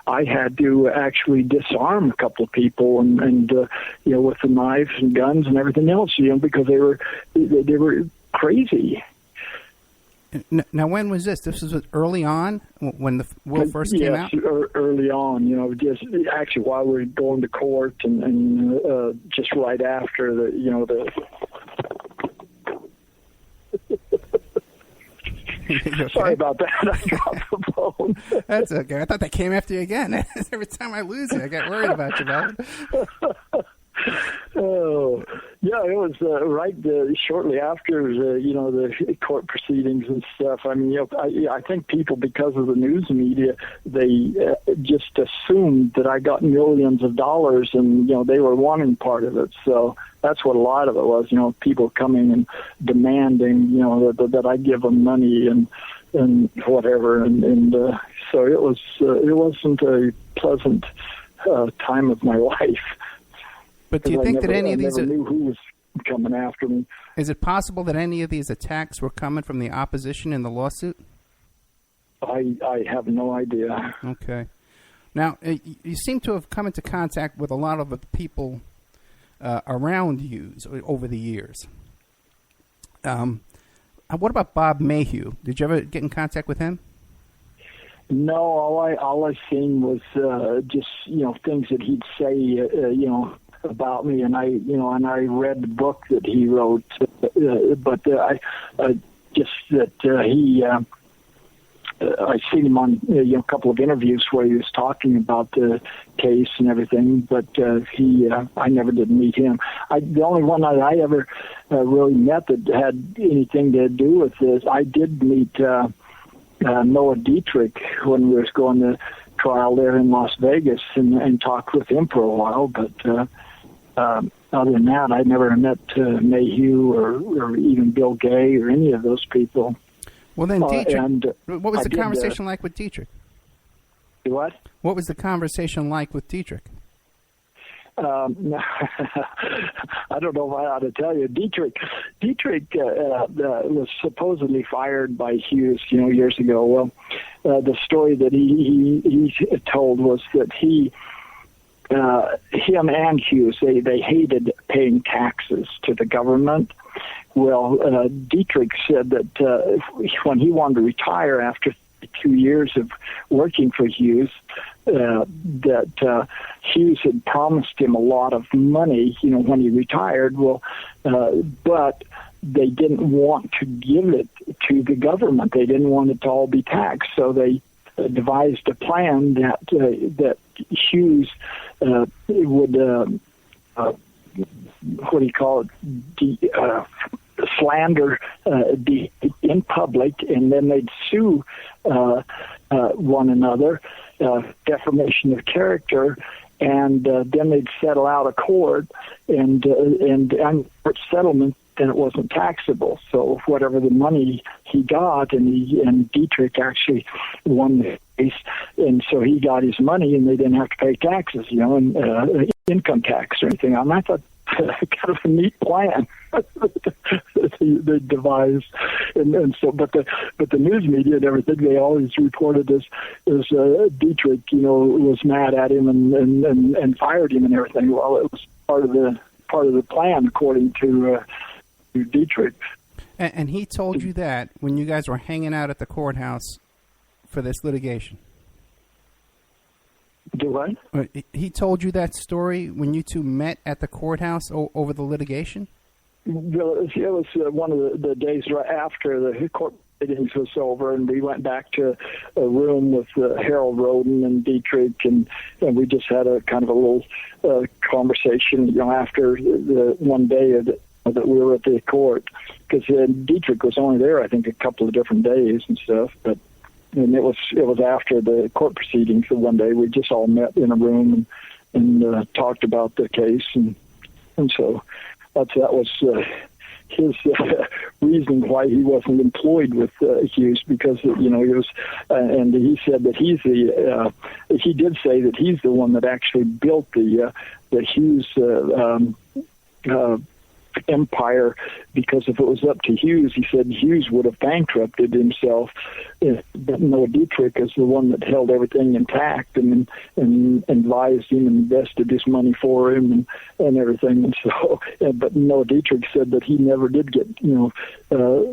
I had to actually disarm a couple of people and with the knives and guns and everything else, because they were crazy. Now, when was this? This was early on when the will first came out? Yes, early on, just actually while we were going to court and just right after the. Okay? Sorry about that. I dropped the phone. That's okay. I thought that came after you again. Every time I lose you, I get worried about you, Melvin. Oh, yeah, it was right shortly after the court proceedings and stuff. I mean, I think people, because of the news media, they just assumed that I got millions of dollars, and they were wanting part of it. So that's what a lot of it was. People coming and demanding, that I give them money and whatever, and so it wasn't a pleasant time of my life. But do you think that any of these... I never knew who was coming after me. Is it possible that any of these attacks were coming from the opposition in the lawsuit? I have no idea. Okay. Now, you seem to have come into contact with a lot of the people around Hughes over the years. What about Bob Mayhew? Did you ever get in contact with him? No, all I seen was just things that he'd say about me, and I read the book that he wrote, but I just that he I seen him on a couple of interviews where he was talking about the case and everything, but I never did meet him. The only one that I ever really met that had anything to do with this, I did meet Noah Dietrich when we was going to trial there in Las Vegas and talked with him for a while, but other than that, I never met Mayhew or even Bill Gay or any of those people. Well, then, Dietrich, what was the conversation like with Dietrich? What? What was the conversation like with Dietrich? I don't know if I ought to tell you. Dietrich was supposedly fired by Hughes, years ago. Well, the story that he told was that him and Hughes, they hated paying taxes to the government. Well, Dietrich said that when he wanted to retire after 2 years of working for Hughes, that Hughes had promised him a lot of money, when he retired. Well, but they didn't want to give it to the government. They didn't want it to all be taxed, so they devised a plan that Hughes would what do you call it? Slander in public, and then they'd sue one another, defamation of character, and then they'd settle out of court, and settlement, then it wasn't taxable. So whatever the money he got, and Dietrich actually won the case, and so he got his money, and they didn't have to pay taxes, and income tax or anything. And I thought kind of a neat plan they devised, and so but the news media and everything, they always reported as Dietrich was mad at him and fired him and everything. Well, it was part of the plan, according to Dietrich. And he told you that when you guys were hanging out at the courthouse for this litigation. Do what? He told you that story when you two met at the courthouse over the litigation? It was one of the days right after the court proceedings was over, and we went back to a room with Harold Roden and Dietrich, and we just had a kind of a little conversation, after the one day that we were at the court, because Dietrich was only there, I think, a couple of different days and stuff, and it was after the court proceedings. So one day we just all met in a room and talked about the case, and so that was his reason why he wasn't employed with Hughes, because he was, and he said that he did say that he's the one that actually built the Hughes empire, because if it was up to Hughes, he said Hughes would have bankrupted himself but Noah Dietrich is the one that held everything intact and advised him and invested his money for him and everything. And so, but Noah Dietrich said that he never did get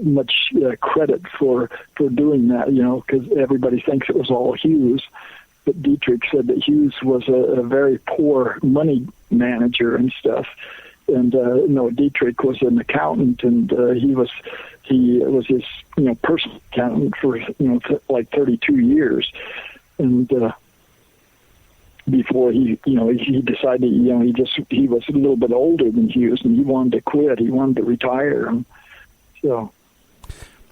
much credit for doing that, because everybody thinks it was all Hughes. But Dietrich said that Hughes was a very poor money manager and stuff. And Noah Dietrich was an accountant, and he was his personal accountant for like 32 years, and before he decided he was a little bit older than Hughes, and he wanted to quit. He wanted to retire. And so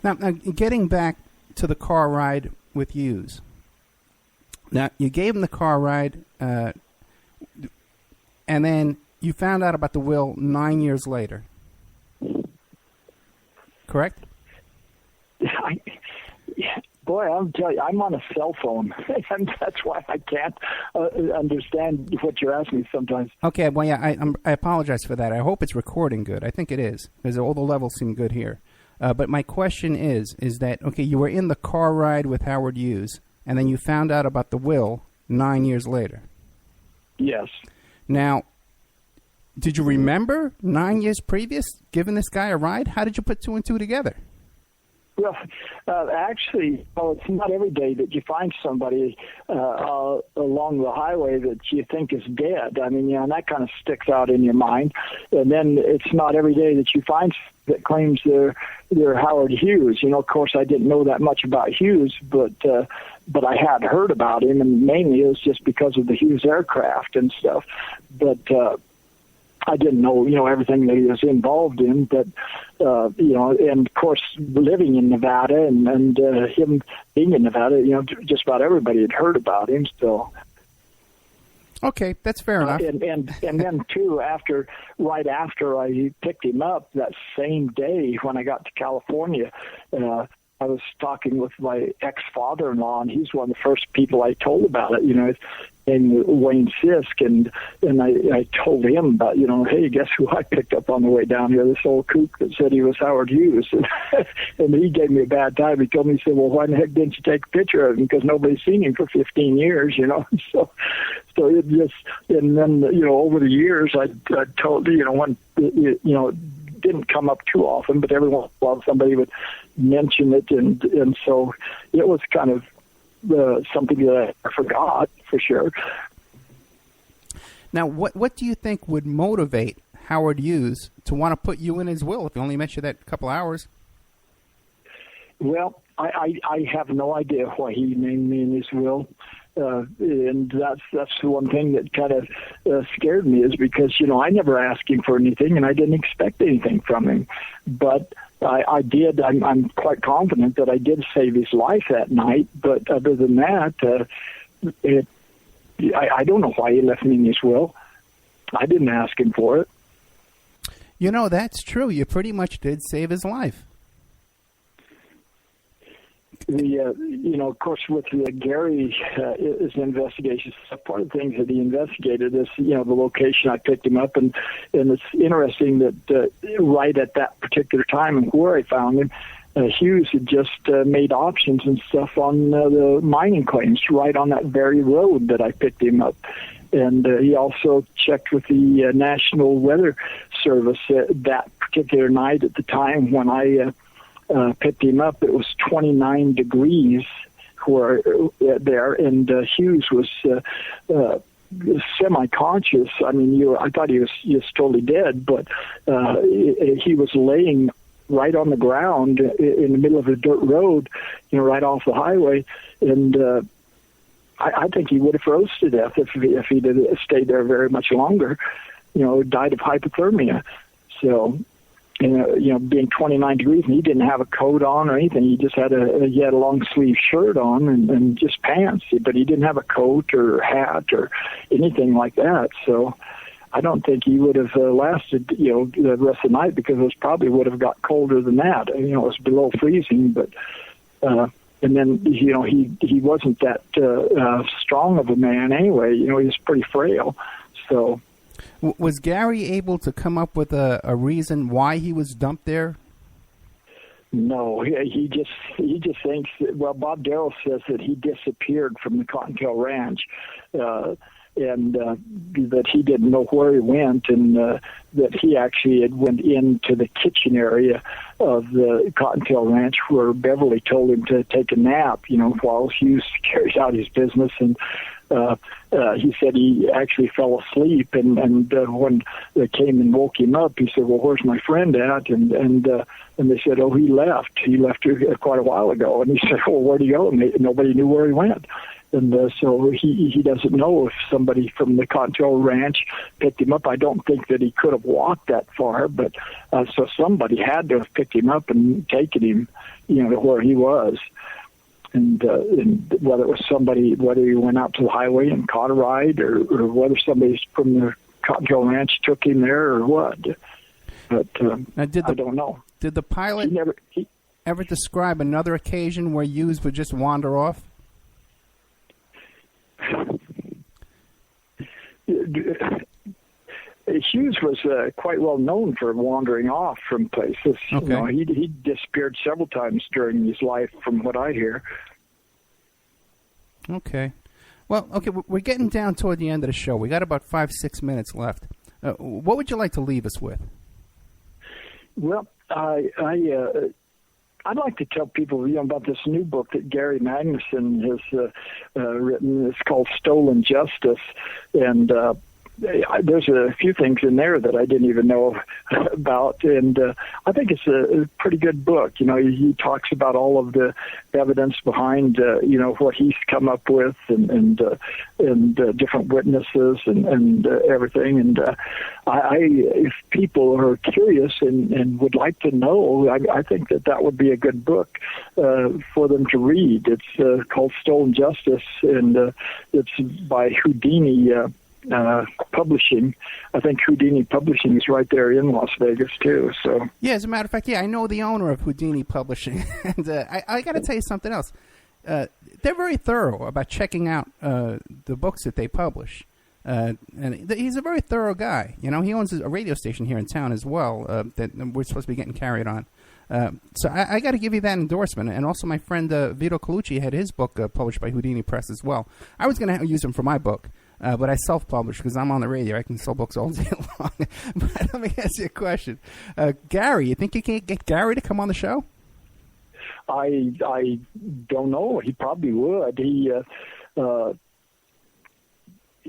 now getting back to the car ride with Hughes. Now you gave him the car ride, and then you found out about the will 9 years later, correct? Boy, I'll tell you, I'm on a cell phone, and that's why I can't understand what you're asking sometimes. Okay, well, yeah, I apologize for that. I hope it's recording good. I think it is, because all the levels seem good here. But my question is that, okay, you were in the car ride with Howard Hughes, and then you found out about the will 9 years later. Yes. Now, did you remember 9 years previous giving this guy a ride? How did you put two and two together? Well, actually, it's not every day that you find somebody along the highway that you think is dead. I mean, and that kind of sticks out in your mind. And then it's not every day that you find that claims they're Howard Hughes. Of course, I didn't know that much about Hughes, but I had heard about him, and mainly it was just because of the Hughes aircraft and stuff. But I didn't know, everything that he was involved in, but, and of course, living in Nevada and him being in Nevada, just about everybody had heard about him, so. Okay, that's fair enough. And then, too, right after I picked him up, that same day when I got to California, I was talking with my ex-father-in-law, and he's one of the first people I told about it, his name Wayne Sisk, and I told him about, hey, guess who I picked up on the way down here, this old kook that said he was Howard Hughes, and he gave me a bad time. He told me, he said, well, why in the heck didn't you take a picture of him, because nobody's seen him for 15 years, so it just, and then, over the years, I told, when, didn't come up too often, but every once in a while somebody would mention it, and so it was kind of something that I forgot for sure. Now, what do you think would motivate Howard Hughes to want to put you in his will if he only met you that couple hours? Well, I have no idea why he named me in his will. And that's the one thing that kind of scared me, is because, I never asked him for anything, and I didn't expect anything from him. But I did. I'm quite confident that I did save his life that night. But other than that, I don't know why he left me in his will. I didn't ask him for it. That's true. You pretty much did save his life. Of course, with Gary, his investigations, part of the things that he investigated is, the location I picked him up, and it's interesting that right at that particular time and where I found him, Hughes had just made options and stuff on the mining claims right on that very road that I picked him up. And he also checked with the National Weather Service that particular night at the time when I picked him up. It was 29 degrees there, and Hughes was semi-conscious. I mean, I thought he was just totally dead, but he was laying right on the ground in the middle of a dirt road, right off the highway, and I think he would have froze to death if he'd have stayed there very much longer. Died of hypothermia. So. Being 29 degrees, and he didn't have a coat on or anything. He just had a long sleeve shirt on and just pants, but he didn't have a coat or hat or anything like that. So I don't think he would have lasted, the rest of the night, because it probably would have got colder than that. It was below freezing, but and then he wasn't that strong of a man anyway. He was pretty frail, so. Was Gary able to come up with a reason why he was dumped there? No, he just thinks that, well, Bob Darrell says that he disappeared from the Cottontail Ranch, and that he didn't know where he went, and that he actually had went into the kitchen area of the Cottontail Ranch where Beverly told him to take a nap, while Hughes carried out his business, and he said he actually fell asleep, and when they came and woke him up, he said, well, where's my friend at? And they said, oh, he left quite a while ago. And he said, well, where'd he go? And nobody knew where he went. And so he doesn't know if somebody from the Cottontail Ranch picked him up. I don't think that he could have walked that far, but so somebody had to have picked him up and taken him, to where he was. And whether it was somebody, whether he went out to the highway and caught a ride, or whether somebody from the Cottontail Ranch took him there, or what. But I don't know. Did the pilot ever describe another occasion where Hughes would just wander off? Hughes was quite well known for wandering off from places. Okay. He disappeared several times during his life, from what I hear. Okay. Well, okay, we're getting down toward the end of the show. We got about 5-6 minutes left. What would you like to leave us with? Well, I'd like to tell people, about this new book that Gary Magnuson has written. It's called Stolen Justice, and there's a few things in there that I didn't even know about, and I think it's a pretty good book. He talks about all of the evidence behind, what he's come up with, and different witnesses and everything. And if people are curious and would like to know, I think that would be a good book for them to read. It's called Stolen Justice, and it's by Houdini Publishing. I think Houdini Publishing is right there in Las Vegas too. So yeah, as a matter of fact, I know the owner of Houdini Publishing, and I got to tell you something else. They're very thorough about checking out the books that they publish, and he's a very thorough guy. He owns a radio station here in town as well that we're supposed to be getting carried on. So I got to give you that endorsement. And also my friend Vito Colucci had his book published by Houdini Press as well. I was going to use him for my book, but I self-published because I'm on the radio. I can sell books all day long. But let me ask you a question. Gary, you think you can get Gary to come on the show? I don't know. He probably would.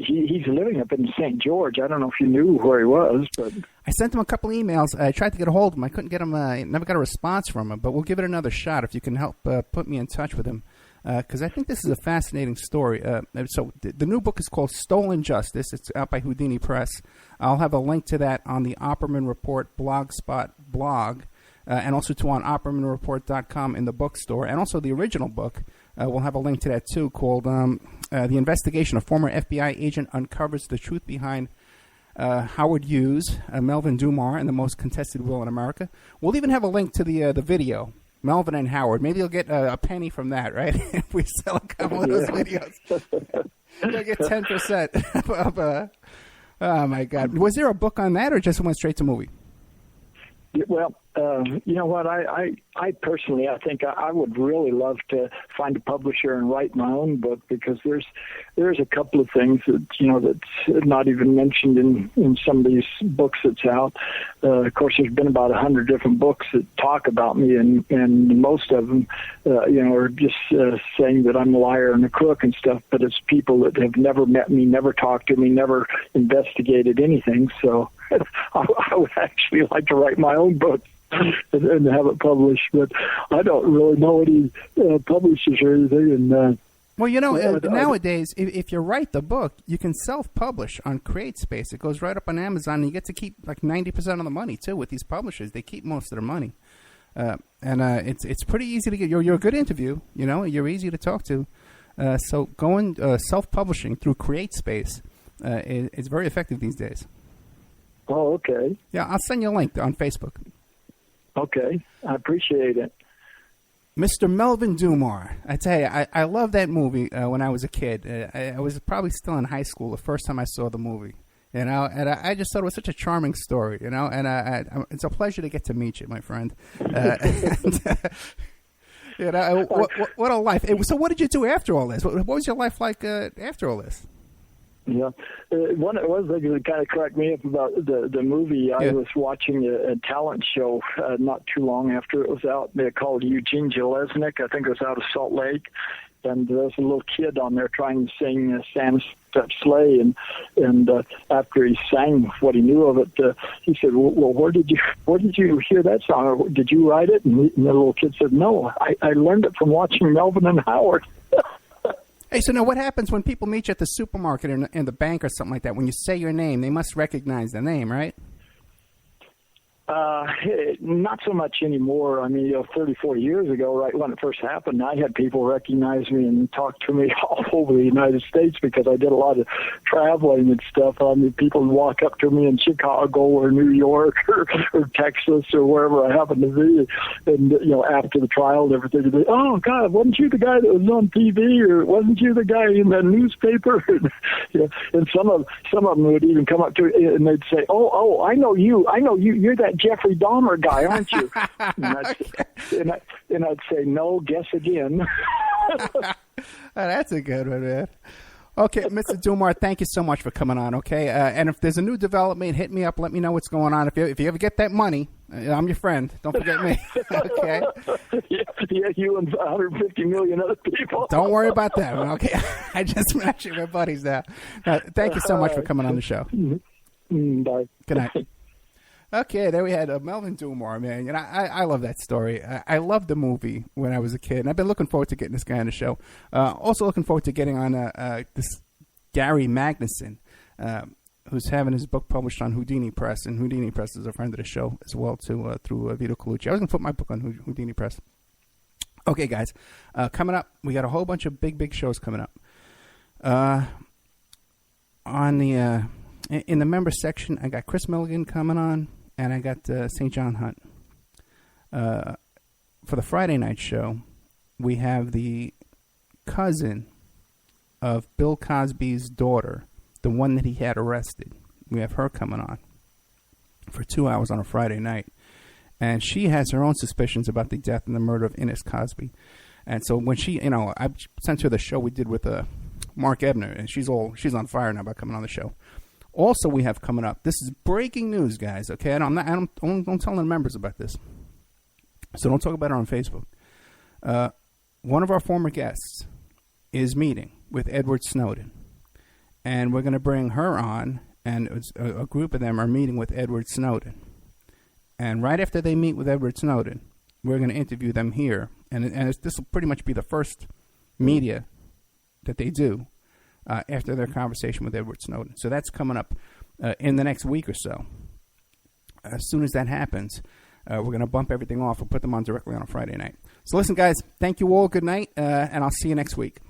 He's living up in St. George. I don't know if you knew where he was, but I sent him a couple of emails. I tried to get a hold of him. I couldn't get him. I never got a response from him. But we'll give it another shot if you can help put me in touch with him, because I think this is a fascinating story. So the new book is called Stolen Justice. It's out by Houdini Press. I'll have a link to that on the Opperman Report Blogspot blog, and also on OppermanReport.com in the bookstore, and also the original book. We'll have a link to that too, called The Investigation. A Former FBI Agent Uncovers the Truth Behind Howard Hughes, Melvin Dummar, and the Most Contested Will in America. We'll even have a link to the video, Melvin and Howard. Maybe you'll get a penny from that, right? If we sell a couple of those videos. You'll get 10% of, oh, my God. Was there a book on that, or just went straight to movie? Well, you know what? I personally, I think I would really love to find a publisher and write my own book, because there's a couple of things that that's not even mentioned in some of these books that's out. Of course, there's been about 100 different books that talk about me, and most of them, are just saying that I'm a liar and a crook and stuff. But it's people that have never met me, never talked to me, never investigated anything. So I would actually like to write my own book and have it published, but I don't really know any publishers or anything. And well, nowadays, if you write the book, you can self-publish on CreateSpace. It goes right up on Amazon, and you get to keep like 90% of the money too. With these publishers, they keep most of their money, and it's pretty easy to get. You're a good interview, you're easy to talk to. So going self-publishing through CreateSpace is very effective these days. Oh, okay. Yeah, I'll send you a link on Facebook. Okay, I appreciate it. Mr. Melvin Dummar. I tell you, I love that movie when I was a kid. I was probably still in high school the first time I saw the movie. And I just thought it was such a charming story, and it's a pleasure to get to meet you, my friend. What a life. So what did you do after all this? What was your life like after all this? Yeah, one thing that kind of cracked me up about the movie. I was watching a talent show not too long after it was out. They called Eugene Jeleznik. I think it was out of Salt Lake, and there was a little kid on there trying to sing Santa's Pet Sleigh, and after he sang what he knew of it, he said, "Well, where did you hear that song? Did you write it?" And the little kid said, "No, I learned it from watching Melvin and Howard." Hey, so now what happens when people meet you at the supermarket or in the bank or something like that? When you say your name, they must recognize the name, right? Not so much anymore. I mean, 30, 40 years ago, right when it first happened, I had people recognize me and talk to me all over the United States because I did a lot of traveling and stuff. I mean, people would walk up to me in Chicago or New York or Texas or wherever I happened to be. And, after the trial and everything, they'd be, "Oh, God, wasn't you the guy that was on TV? Or wasn't you the guy in the newspaper?" And some of them would even come up to me and they'd say, "Oh, I know you. You're that Jeffrey Dahmer guy, aren't you?" And I'd say, "No, guess again." That's a good one, man. Okay, Mr. Dummar, thank you so much for coming on, okay? And if there's a new development, hit me up. Let me know what's going on. If you ever get that money, I'm your friend. Don't forget me, okay? Yeah, you and 150 million other people. Don't worry about that, okay? I just matched my buddies now. Thank you so much for coming on the show. Bye. Good night. Okay, there we had Melvin Dummar, man. And I love that story. I loved the movie when I was a kid, and I've been looking forward to getting this guy on the show. Also looking forward to getting on this Gary Magnuson, who's having his book published on Houdini Press, and Houdini Press is a friend of the show as well, too, through Vito Colucci. I was going to put my book on Houdini Press. Okay, guys, coming up, we got a whole bunch of big shows coming up. In the member section, I got Chris Milligan coming on, and I got St. John Hunt. For the Friday night show, we have the cousin of Bill Cosby's daughter, the one that he had arrested. We have her coming on for 2 hours on a Friday night. And she has her own suspicions about the death and the murder of Ines Cosby. And so when she, I sent her the show we did with Mark Ebner, and she's on fire now about coming on the show. Also, we have coming up, this is breaking news, guys, okay? And don't tell the members about this. So don't talk about it on Facebook. One of our former guests is meeting with Edward Snowden. And we're going to bring her on, and a group of them are meeting with Edward Snowden. And right after they meet with Edward Snowden, we're going to interview them here. And this will pretty much be the first media that they do after their conversation with Edward Snowden. So that's coming up in the next week or so. As soon as that happens, we're going to bump everything off. We'll put them on directly on a Friday night. So listen, guys, thank you all. Good night, and I'll see you next week.